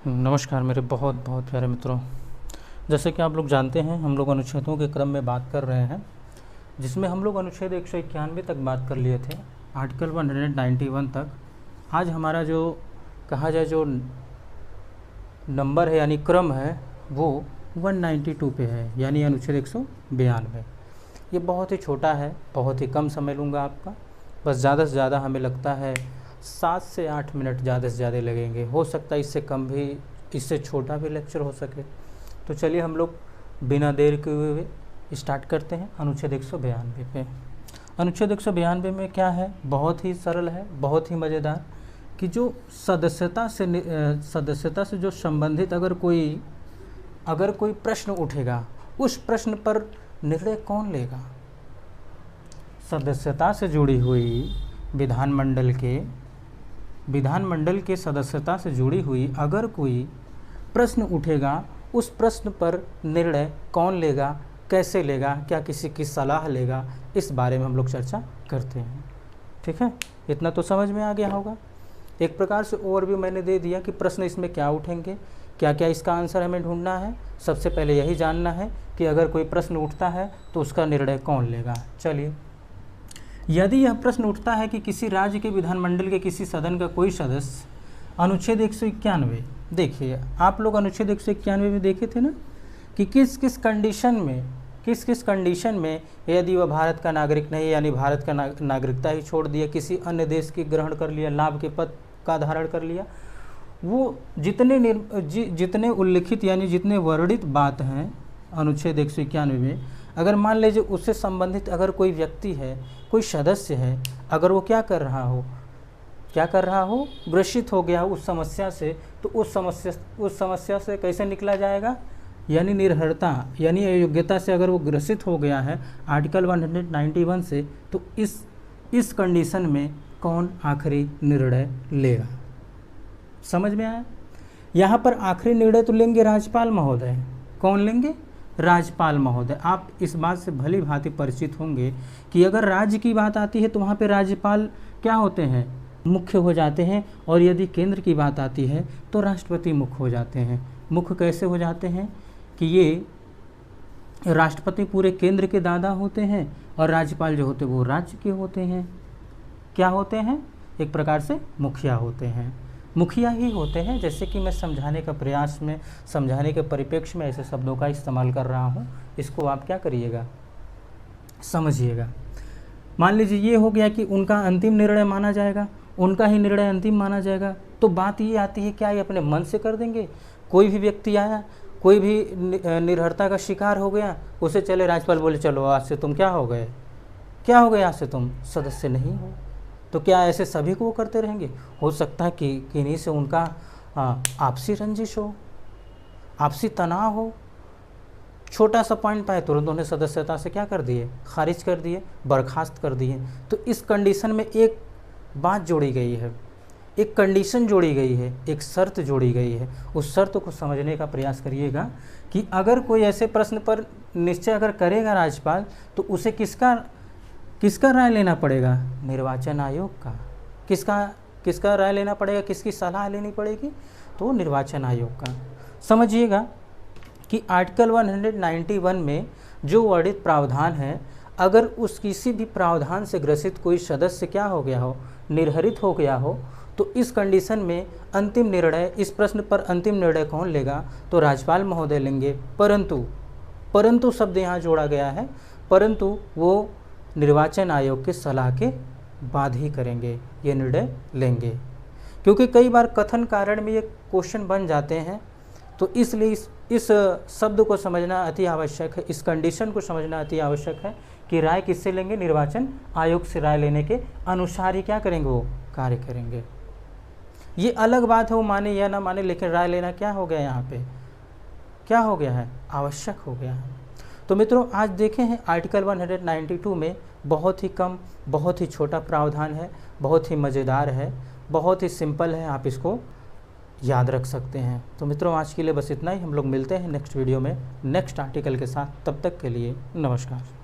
नमस्कार मेरे बहुत बहुत प्यारे मित्रों। जैसे कि आप लोग जानते हैं, हम लोग अनुच्छेदों के क्रम में बात कर रहे हैं, जिसमें हम लोग अनुच्छेद 191 तक बात कर लिए थे, आर्टिकल 191 तक। आज हमारा जो कहा जाए जो नंबर है यानी क्रम है वो 192 पे है, यानी अनुच्छेद 192। ये बहुत ही छोटा है, बहुत ही कम समय लूँगा आपका, बस ज़्यादा से ज़्यादा हमें लगता है 7 से 8 मिनट ज़्यादा से ज़्यादा लगेंगे। हो सकता है इससे कम भी, इससे छोटा भी लेक्चर हो सके। तो चलिए हम लोग बिना देर के हुए स्टार्ट करते हैं अनुच्छेद 192 पे। अनुच्छेद 192 में क्या है, बहुत ही सरल है, बहुत ही मज़ेदार, कि जो सदस्यता से जो संबंधित अगर कोई प्रश्न उठेगा, उस प्रश्न पर निर्णय कौन लेगा। सदस्यता से जुड़ी हुई विधानमंडल के सदस्यता से जुड़ी हुई अगर कोई प्रश्न उठेगा, उस प्रश्न पर निर्णय कौन लेगा, कैसे लेगा, क्या किसी की सलाह लेगा, इस बारे में हम लोग चर्चा करते हैं। ठीक है, इतना तो समझ में आ गया होगा। एक प्रकार से ओवरव्यू मैंने दे दिया कि प्रश्न इसमें क्या उठेंगे, क्या क्या इसका आंसर हमें ढूंढना है। सबसे पहले यही जानना है कि अगर कोई प्रश्न उठता है तो उसका निर्णय कौन लेगा। चलिए, यदि यह प्रश्न उठता है कि किसी राज्य के विधानमंडल के किसी सदन का कोई सदस्य, अनुच्छेद 191, देखिए आप लोग अनुच्छेद 191 में देखे थे ना कि किस किस कंडीशन में यदि वह भारत का नागरिक नहीं, यानी भारत का नागरिकता ही छोड़ दिया, किसी अन्य देश की ग्रहण कर लिया, लाभ के पद का धारण कर लिया, वो जितने उल्लिखित यानी जितने वर्णित बात हैं अनुच्छेद 191 में, अगर मान लीजिए उससे संबंधित अगर कोई व्यक्ति है, कोई सदस्य है, अगर वो क्या कर रहा हो, ग्रसित हो गया उस समस्या से, तो उस समस्या से कैसे निकला जाएगा, यानी निर्भरता यानी अयोग्यता से अगर वो ग्रसित हो गया है आर्टिकल 191 से, तो इस कंडीशन में कौन आखिरी निर्णय लेगा। समझ में आया। यहाँ पर आखिरी निर्णय तो लेंगे राज्यपाल महोदय। कौन लेंगे? राज्यपाल महोदय। आप इस बात से भली भांति परिचित होंगे कि अगर राज्य की बात आती है तो वहाँ पे राज्यपाल क्या होते हैं, मुख्य हो जाते हैं, और यदि केंद्र की बात आती है तो राष्ट्रपति मुख्य हो जाते हैं। मुख्य कैसे हो जाते हैं कि ये राष्ट्रपति पूरे केंद्र के दादा होते हैं और राज्यपाल जो होते हैं वो राज्य के होते हैं। क्या होते हैं? एक प्रकार से मुखिया होते हैं, मुखिया ही होते हैं। जैसे कि मैं समझाने के परिप्रेक्ष्य में ऐसे शब्दों का इस्तेमाल कर रहा हूँ, इसको आप क्या करिएगा, समझिएगा। मान लीजिए ये हो गया कि उनका अंतिम निर्णय माना जाएगा, उनका ही निर्णय अंतिम माना जाएगा। तो बात ये आती है, क्या ये अपने मन से कर देंगे? कोई भी व्यक्ति आया, कोई भी निर्भरता का शिकार हो गया, उसे चले राज्यपाल बोले चलो आज से तुम क्या हो गए, आज से तुम सदस्य नहीं हो। तो क्या ऐसे सभी को वो करते रहेंगे? हो सकता है कि किन्हीं से उनका आपसी रंजिश हो, आपसी तनाव हो, छोटा सा पॉइंट पाए तुरंत उन्हें सदस्यता से क्या कर दिए, खारिज कर दिए, बर्खास्त कर दिए। तो इस कंडीशन में एक बात जोड़ी गई है, एक कंडीशन जोड़ी गई है, एक शर्त जोड़ी गई है। उस शर्त को समझने का प्रयास करिएगा कि अगर कोई ऐसे प्रश्न पर निश्चय अगर करेगा राज्यपाल, तो उसे किसका राय लेना पड़ेगा? निर्वाचन आयोग का। किसका राय लेना पड़ेगा, किसकी सलाह लेनी पड़ेगी? तो निर्वाचन आयोग का। समझिएगा कि आर्टिकल 191 में जो वर्णित प्रावधान है, अगर उस किसी भी प्रावधान से ग्रसित कोई सदस्य क्या हो गया हो, निर्हरित हो गया हो, तो इस कंडीशन में अंतिम निर्णय, इस प्रश्न पर अंतिम निर्णय कौन लेगा? तो राज्यपाल महोदय लेंगे। परंतु शब्द यहाँ जोड़ा गया है, परंतु वो निर्वाचन आयोग के सलाह के बाद ही करेंगे, ये निर्णय लेंगे। क्योंकि कई बार कथन कारण में ये क्वेश्चन बन जाते हैं, तो इसलिए इस शब्द को समझना अति आवश्यक है, इस कंडीशन को समझना अति आवश्यक है कि राय किससे लेंगे? निर्वाचन आयोग से राय लेने के अनुसार ही क्या करेंगे, वो कार्य करेंगे। ये अलग बात है वो माने या ना माने, लेकिन राय लेना क्या हो गया, यहाँ पे क्या हो गया है, आवश्यक हो गया है। तो मित्रों, आज देखे हैं आर्टिकल 192 में बहुत ही कम, बहुत ही छोटा प्रावधान है, बहुत ही मज़ेदार है, बहुत ही सिंपल है, आप इसको याद रख सकते हैं। तो मित्रों, आज के लिए बस इतना ही। हम लोग मिलते हैं नेक्स्ट वीडियो में नेक्स्ट आर्टिकल के साथ। तब तक के लिए नमस्कार।